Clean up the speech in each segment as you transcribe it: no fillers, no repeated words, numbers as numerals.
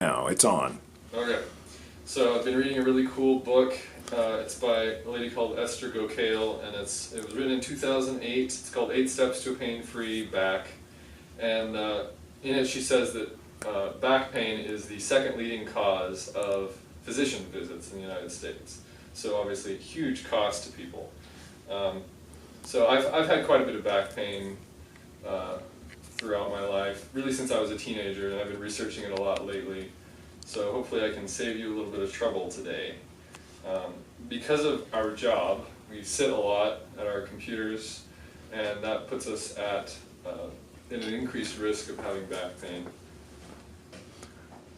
Now it's on. Okay, so I've been reading a really cool book. It's by a lady called Esther Gokale, and it was written in 2008. It's called 8 Steps to a Pain-Free Back. And in it she says that back pain is the second leading cause of physician visits in the United States. So obviously a huge cost to people. So I've had quite a bit of back pain throughout my life, really since I was a teenager, and I've been researching it a lot lately. So hopefully I can save you a little bit of trouble today. Because of our job, we sit a lot at our computers, and that puts us at an increased risk of having back pain.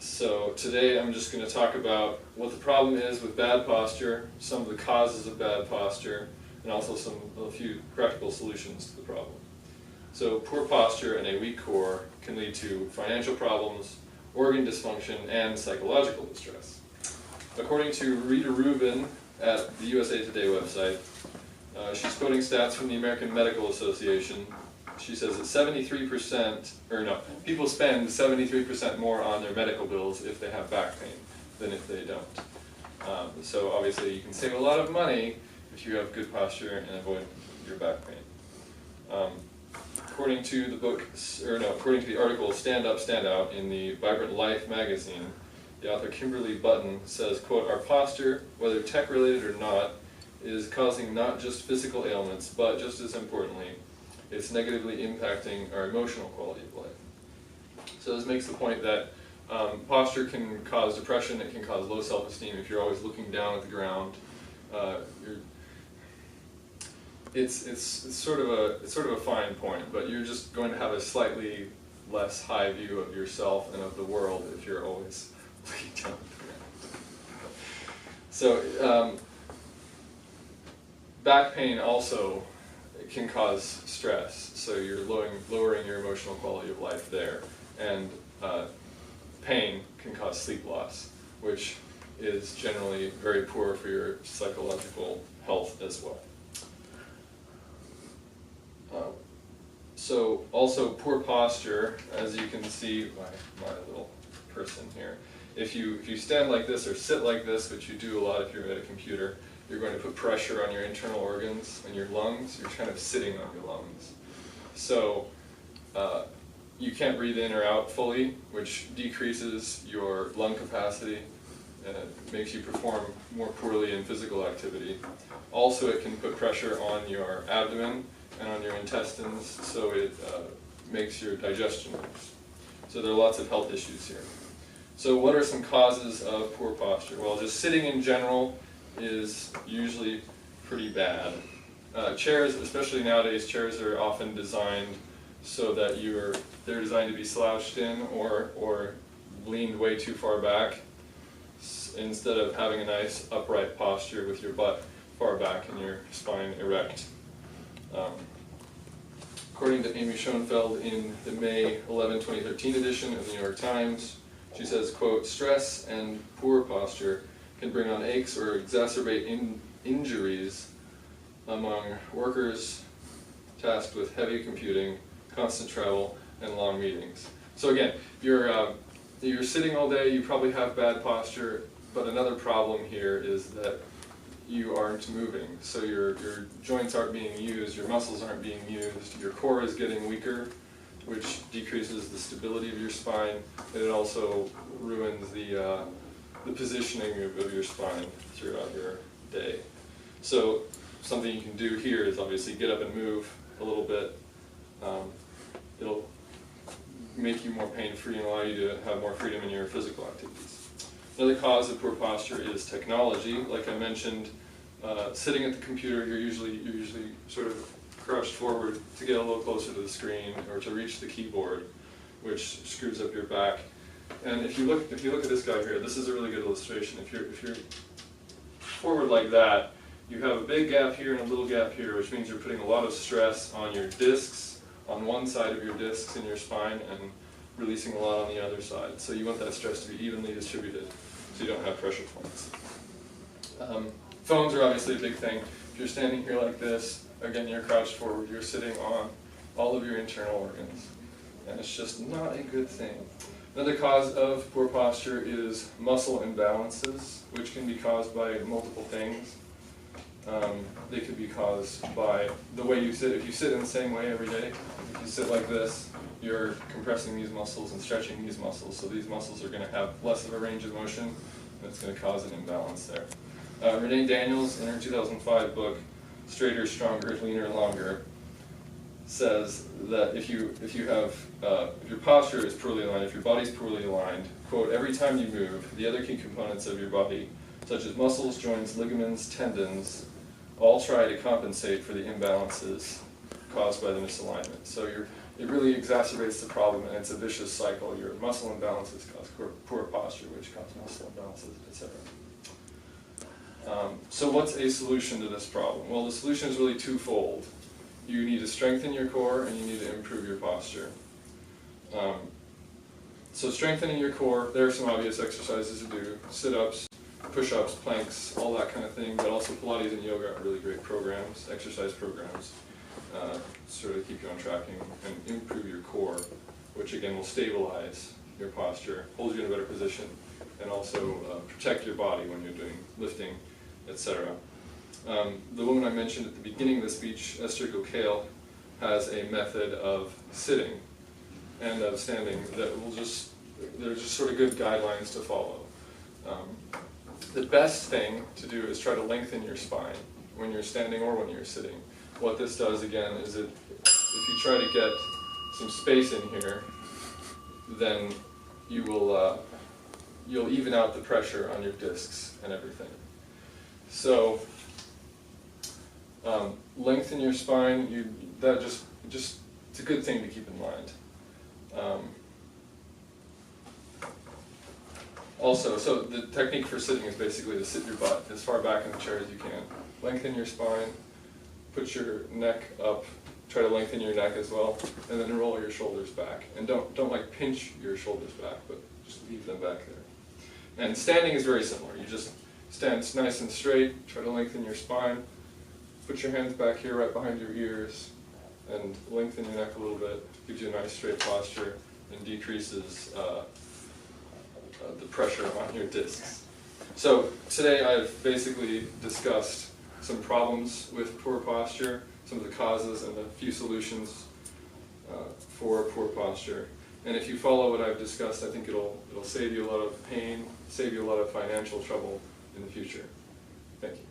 So today I'm just going to talk about what the problem is with bad posture, some of the causes of bad posture, and also a few practical solutions to the problem. So poor posture and a weak core can lead to financial problems, organ dysfunction, and psychological distress. According to Rita Rubin at the USA Today website, she's quoting stats from the American Medical Association. She says that 73%, people spend 73% more on their medical bills if they have back pain than if they don't. So obviously you can save a lot of money if you have good posture and avoid your back pain. According to the article Stand Up, Stand Out in the Vibrant Life magazine, the author Kimberly Button says, quote, "Our posture, whether tech-related or not, is causing not just physical ailments, but just as importantly, it's negatively impacting our emotional quality of life." So this makes the point that posture can cause depression, it can cause low self-esteem if you're always looking down at the ground. It's sort of a fine point, but you're just going to have a slightly less high view of yourself and of the world if you're always looking down at the ground. So back pain also can cause stress, so you're lowering your emotional quality of life there, and pain can cause sleep loss, which is generally very poor for your psychological health as well. So also poor posture, as you can see my little person here. If you stand like this or sit like this, which you do a lot if you're at a computer, you're going to put pressure on your internal organs and your lungs. You're kind of sitting on your lungs. So you can't breathe in or out fully, which decreases your lung capacity and it makes you perform more poorly in physical activity. Also, it can put pressure on your abdomen and on your intestines, so it makes your digestion worse. So there are lots of health issues here. So what are some causes of poor posture? Well, just sitting in general is usually pretty bad. Chairs, especially nowadays, chairs are often designed so that they're designed to be slouched in or leaned way too far back, instead of having a nice upright posture with your butt far back and your spine erect. According to Amy Schoenfeld in the May 11, 2013 edition of the New York Times, she says, quote, "Stress and poor posture can bring on aches or exacerbate injuries among workers tasked with heavy computing, constant travel, and long meetings." So again, you're sitting all day, you probably have bad posture, but another problem here is that you aren't moving. So your joints aren't being used, your muscles aren't being used, your core is getting weaker, which decreases the stability of your spine, and it also ruins the positioning of your spine throughout your day. So something you can do here is obviously get up and move a little bit. It'll make you more pain-free and allow you to have more freedom in your physical activities. Another cause of poor posture is technology. Like I mentioned, sitting at the computer, you're usually sort of crouched forward to get a little closer to the screen or to reach the keyboard, which screws up your back. And if you look at this guy here, this is a really good illustration. If you're forward like that, you have a big gap here and a little gap here, which means you're putting a lot of stress on your discs, on one side of your discs in your spine, and releasing a lot on the other side. So you want that stress to be evenly distributed so you don't have pressure points. Phones are obviously a big thing. If you're standing here like this, again, you're crouched forward, you're sitting on all of your internal organs. And it's just not a good thing. Another cause of poor posture is muscle imbalances, which can be caused by multiple things. They could be caused by the way you sit. If you sit in the same way every day, if you sit like this, you're compressing these muscles and stretching these muscles, so these muscles are going to have less of a range of motion, and it's going to cause an imbalance there. Renee Daniels, in her 2005 book, Straighter, Stronger, Leaner, Longer, says that if your posture is poorly aligned, if your body's poorly aligned, quote, every time you move, the other key components of your body, such as muscles, joints, ligaments, tendons, all try to compensate for the imbalances caused by the misalignment. So it really exacerbates the problem, and it's a vicious cycle. Your muscle imbalances cause poor posture, which cause muscle imbalances, etc. So what's a solution to this problem? Well, the solution is really twofold. You need to strengthen your core, and you need to improve your posture. So strengthening your core, there are some obvious exercises to do. Sit-ups, push-ups, planks, all that kind of thing, but also Pilates and yoga are really great programs, exercise programs, sort of keep you on track and improve your core, which again will stabilize your posture, hold you in a better position, and also protect your body when you're doing lifting, etc. The woman I mentioned at the beginning of the speech, Esther Gokale, has a method of sitting and of standing that they're just sort of good guidelines to follow. The best thing to do is try to lengthen your spine when you're standing or when you're sitting. What this does again is if you try to get some space in here, then you'll even out the pressure on your discs and everything. So lengthen your spine. It's a good thing to keep in mind. Also, so the technique for sitting is basically to sit your butt as far back in the chair as you can. Lengthen your spine, put your neck up, try to lengthen your neck as well, and then roll your shoulders back. And don't like pinch your shoulders back, but just leave them back there. And standing is very similar. You just stand nice and straight, try to lengthen your spine, put your hands back here right behind your ears, and lengthen your neck a little bit. Gives you a nice straight posture and decreases the pressure on your discs. So today I've basically discussed some problems with poor posture, some of the causes, and a few solutions for poor posture. And if you follow what I've discussed, I think it'll save you a lot of pain, save you a lot of financial trouble in the future. Thank you.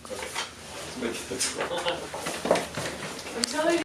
Okay, let's make this. I'm telling you.